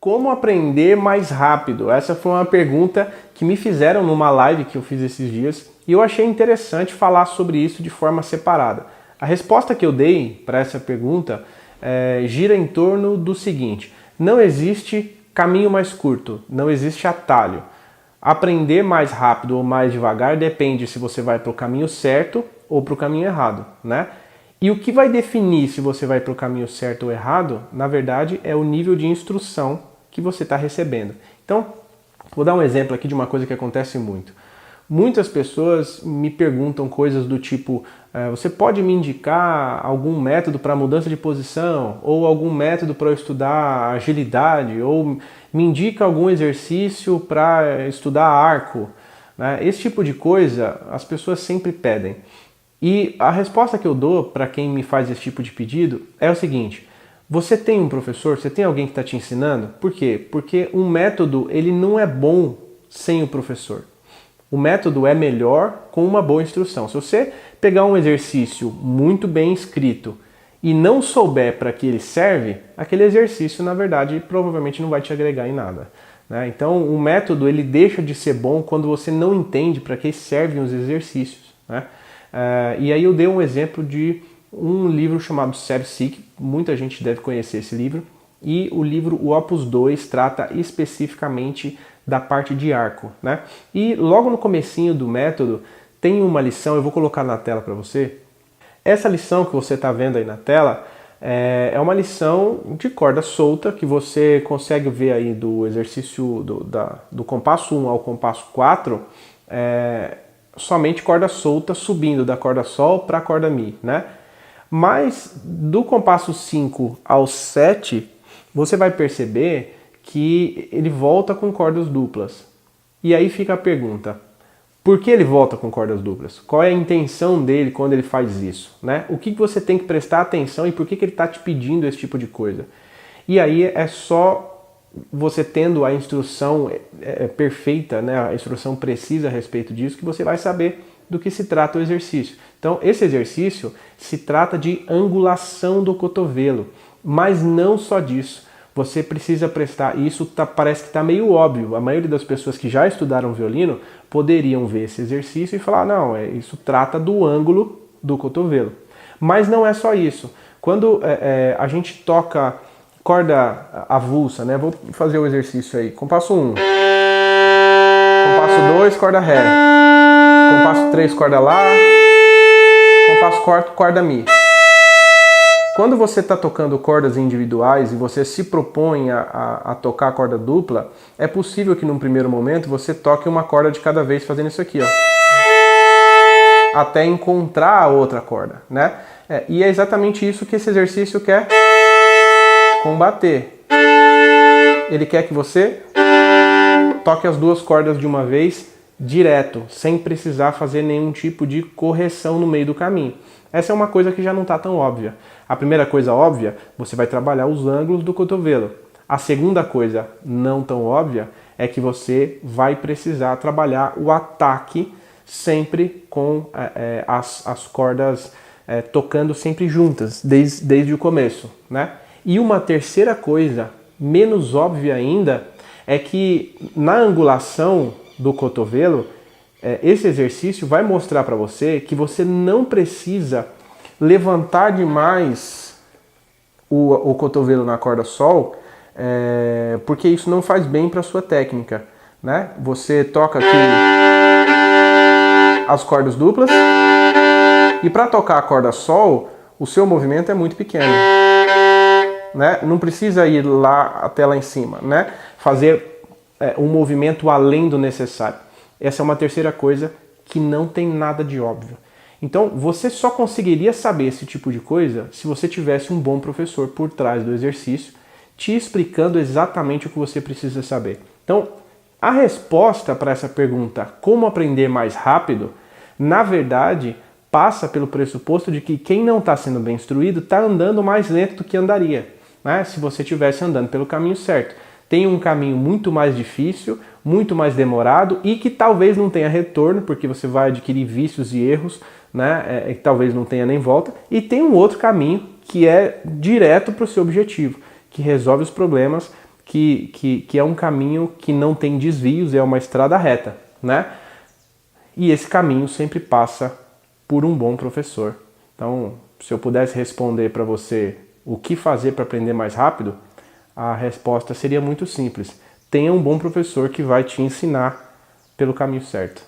Como aprender mais rápido? Essa foi uma pergunta que me fizeram numa live que eu fiz esses dias e eu achei interessante falar sobre isso de forma separada. A resposta que eu dei para essa pergunta gira em torno do seguinte: não existe caminho mais curto, não existe atalho. Aprender mais rápido ou mais devagar depende se você vai para o caminho certo ou para o caminho errado, né? E o que vai definir se você vai para o caminho certo ou errado, na verdade, é o nível de instrução que você está recebendo. Então, vou dar um exemplo aqui de uma coisa que acontece muito. Muitas pessoas me perguntam coisas do tipo: você pode me indicar algum método para mudança de posição? Ou algum método para eu estudar agilidade? Ou me indica algum exercício para estudar arco? Esse tipo de coisa as pessoas sempre pedem. E a resposta que eu dou para quem me faz esse tipo de pedido é o seguinte: você tem um professor, você tem alguém que está te ensinando? Por quê? Porque um método ele não é bom sem o professor. O método é melhor com uma boa instrução. Se você pegar um exercício muito bem escrito e não souber para que ele serve, aquele exercício, na verdade, provavelmente não vai te agregar em nada, né? Então, o método ele deixa de ser bom quando você não entende para que servem os exercícios, né? E aí eu dei um exemplo de um livro chamado SERSIC, muita gente deve conhecer esse livro, e o livro o Opus 2 trata especificamente da parte de arco, né? E logo no comecinho do método tem uma lição, eu vou colocar na tela para você. Essa lição que você está vendo aí na tela é uma lição de corda solta que você consegue ver aí do exercício do compasso 1 ao compasso 4, somente corda solta subindo da corda sol para a corda mi, né? Mas do compasso 5 ao 7, você vai perceber que ele volta com cordas duplas. E aí fica a pergunta: por que ele volta com cordas duplas? Qual é a intenção dele quando ele faz isso, né? O que você tem que prestar atenção e por que ele está te pedindo esse tipo de coisa? E aí é só você tendo a instrução perfeita, né, a instrução precisa a respeito disso, que você vai saber do que se trata o exercício. Então, esse exercício se trata de angulação do cotovelo, mas não só disso. Você precisa prestar, e isso parece que está meio óbvio. A maioria das pessoas que já estudaram violino poderiam ver esse exercício e falar: não, isso trata do ângulo do cotovelo. Mas não é só isso. Quando a gente toca corda avulsa, né? Vou fazer o exercício aí. Compasso 1. Compasso 2, corda ré. Compasso 3, corda lá. Compasso 4, corda mi. Quando você está tocando cordas individuais e você se propõe a tocar a corda dupla, é possível que num primeiro momento você toque uma corda de cada vez fazendo isso aqui, ó, até encontrar a outra corda, né? E é exatamente isso que esse exercício quer combater. Ele quer que você toque as duas cordas de uma vez direto, sem precisar fazer nenhum tipo de correção no meio do caminho. Essa é uma coisa que já não está tão óbvia. A primeira coisa óbvia, você vai trabalhar os ângulos do cotovelo. A segunda coisa não tão óbvia é que você vai precisar trabalhar o ataque sempre com as cordas tocando sempre juntas, desde o começo, né? E uma terceira coisa, menos óbvia ainda, é que na angulação do cotovelo, esse exercício vai mostrar para você que você não precisa levantar demais o cotovelo na corda sol, porque isso não faz bem para a sua técnica, né? Você toca aqui as cordas duplas e para tocar a corda sol, o seu movimento é muito pequeno, né? Não precisa ir lá até lá em cima, né? Fazer um movimento além do necessário. Essa é uma terceira coisa que não tem nada de óbvio. Então, você só conseguiria saber esse tipo de coisa se você tivesse um bom professor por trás do exercício, te explicando exatamente o que você precisa saber. Então, a resposta para essa pergunta, como aprender mais rápido, na verdade, passa pelo pressuposto de que quem não está sendo bem instruído está andando mais lento do que andaria, né, se você estivesse andando pelo caminho certo. Tem um caminho muito mais difícil, muito mais demorado e que talvez não tenha retorno, porque você vai adquirir vícios e erros, né, que talvez não tenha nem volta. E tem um outro caminho que é direto para o seu objetivo, que resolve os problemas que é um caminho que não tem desvios, é uma estrada reta, né? E esse caminho sempre passa por um bom professor. Então, se eu pudesse responder para você o que fazer para aprender mais rápido, a resposta seria muito simples. Tenha um bom professor que vai te ensinar pelo caminho certo.